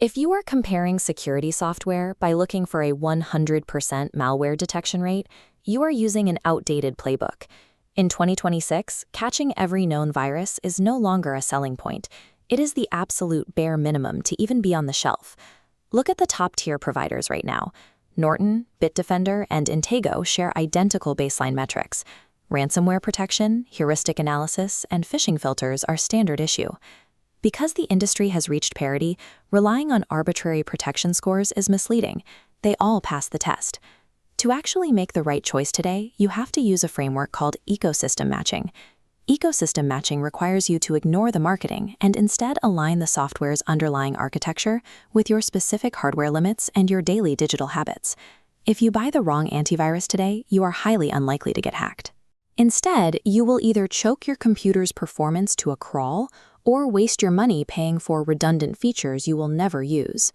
If you are comparing security software by looking for a 100% malware detection rate, you are using an outdated playbook. In 2026, catching every known virus is no longer a selling point. It is the absolute bare minimum to even be on the shelf. Look at the top-tier providers right now. Norton, Bitdefender, and Intego share identical baseline metrics. Ransomware protection, heuristic analysis, and phishing filters are standard issue. Because the industry has reached parity, relying on arbitrary protection scores is misleading. They all pass the test. To actually make the right choice today, you have to use a framework called ecosystem matching. Ecosystem matching requires you to ignore the marketing and instead align the software's underlying architecture with your specific hardware limits and your daily digital habits. If you buy the wrong antivirus today, you are highly unlikely to get hacked. Instead, you will either choke your computer's performance to a crawl or waste your money paying for redundant features you will never use.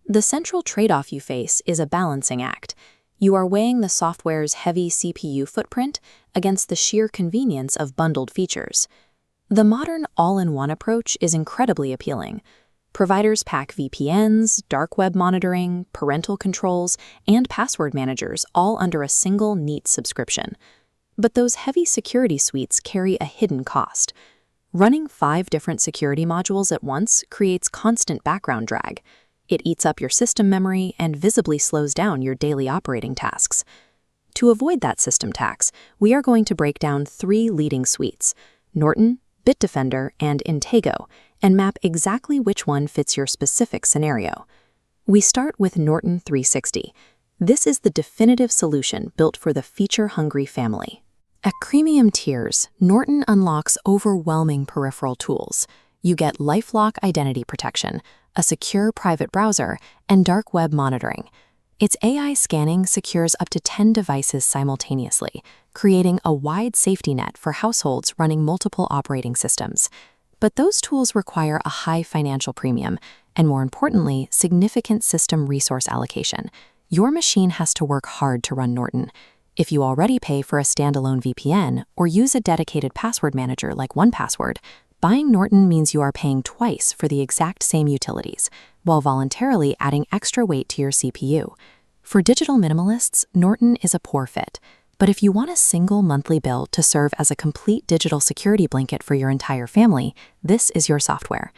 The central trade-off you face is a balancing act. You are weighing the software's heavy CPU footprint against the sheer convenience of bundled features. The modern all-in-one approach is incredibly appealing. Providers pack VPNs, dark web monitoring, parental controls, and password managers all under a single neat subscription. But those heavy security suites carry a hidden cost. Running 5 different security modules at once creates constant background drag. It eats up your system memory and visibly slows down your daily operating tasks. To avoid that system tax, we are going to break down 3 leading suites, Norton, Bitdefender, and Intego, and map exactly which one fits your specific scenario. We start with Norton 360. This is the definitive solution built for the feature-hungry family. At premium tiers, Norton unlocks overwhelming peripheral tools. You get LifeLock identity protection, a secure private browser, and dark web monitoring. Its AI scanning secures up to 10 devices simultaneously, creating a wide safety net for households running multiple operating systems. But those tools require a high financial premium, and more importantly, significant system resource allocation. Your machine has to work hard to run Norton. If you already pay for a standalone VPN or use a dedicated password manager like 1Password, buying Norton means you are paying twice for the exact same utilities, while voluntarily adding extra weight to your CPU. For digital minimalists, Norton is a poor fit. But if you want a single monthly bill to serve as a complete digital security blanket for your entire family, this is your software.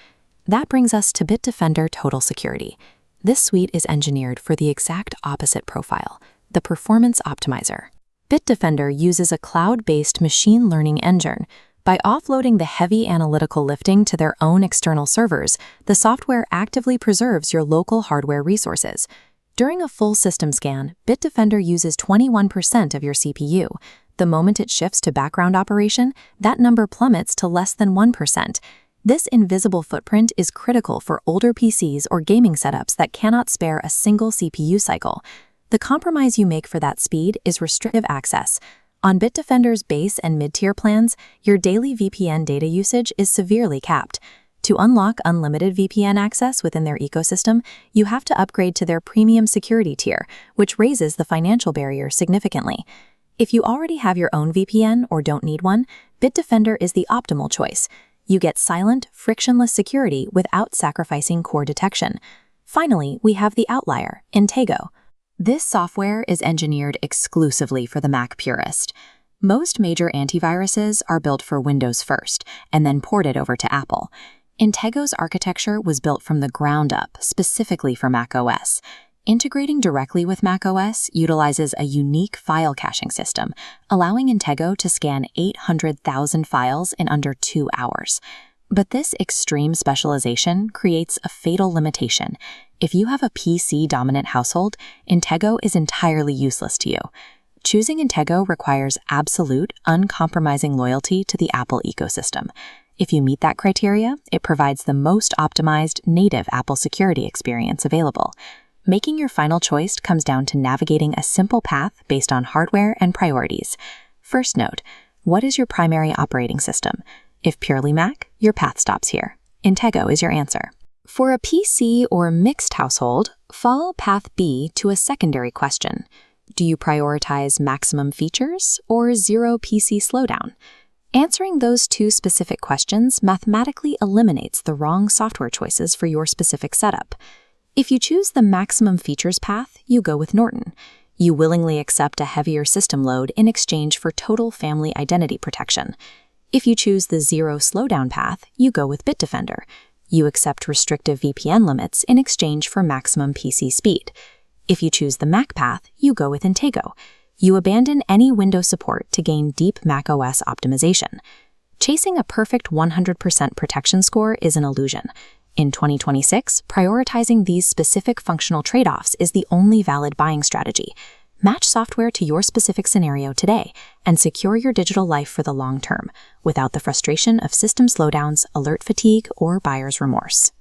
That brings us to Bitdefender Total Security. This suite is engineered for the exact opposite profile, the performance optimizer. Bitdefender uses a cloud-based machine learning engine. By offloading the heavy analytical lifting to their own external servers, the software actively preserves your local hardware resources. During a full system scan, Bitdefender uses 21% of your CPU. The moment it shifts to background operation, that number plummets to less than 1%. This invisible footprint is critical for older PCs or gaming setups that cannot spare a single CPU cycle. The compromise you make for that speed is restrictive access. On Bitdefender's base and mid-tier plans, your daily VPN data usage is severely capped. To unlock unlimited VPN access within their ecosystem, you have to upgrade to their premium security tier, which raises the financial barrier significantly. If you already have your own VPN or don't need one, Bitdefender is the optimal choice. You get silent, frictionless security without sacrificing core detection. Finally, we have the outlier, Intego. This software is engineered exclusively for the Mac purist. Most major antiviruses are built for Windows first, and then ported over to Apple. Intego's architecture was built from the ground up, specifically for macOS. Integrating directly with macOS utilizes a unique file caching system, allowing Intego to scan 800,000 files in under 2 hours. But this extreme specialization creates a fatal limitation. If you have a PC-dominant household, Intego is entirely useless to you. Choosing Intego requires absolute, uncompromising loyalty to the Apple ecosystem. If you meet that criteria, it provides the most optimized native Apple security experience available. Making your final choice comes down to navigating a simple path based on hardware and priorities. First note, what is your primary operating system? If purely Mac, your path stops here. Intego is your answer. For a PC or mixed household, follow path B to a secondary question. Do you prioritize maximum features or zero PC slowdown? Answering those 2 specific questions mathematically eliminates the wrong software choices for your specific setup. If you choose the maximum features path, you go with Norton. You willingly accept a heavier system load in exchange for total family identity protection. If you choose the zero slowdown path, you go with Bitdefender. You accept restrictive VPN limits in exchange for maximum PC speed. If you choose the Mac path, you go with Intego. You abandon any Windows support to gain deep macOS optimization. Chasing a perfect 100% protection score is an illusion. In 2026, prioritizing these specific functional trade-offs is the only valid buying strategy. Match software to your specific scenario today and secure your digital life for the long term, without the frustration of system slowdowns, alert fatigue, or buyer's remorse.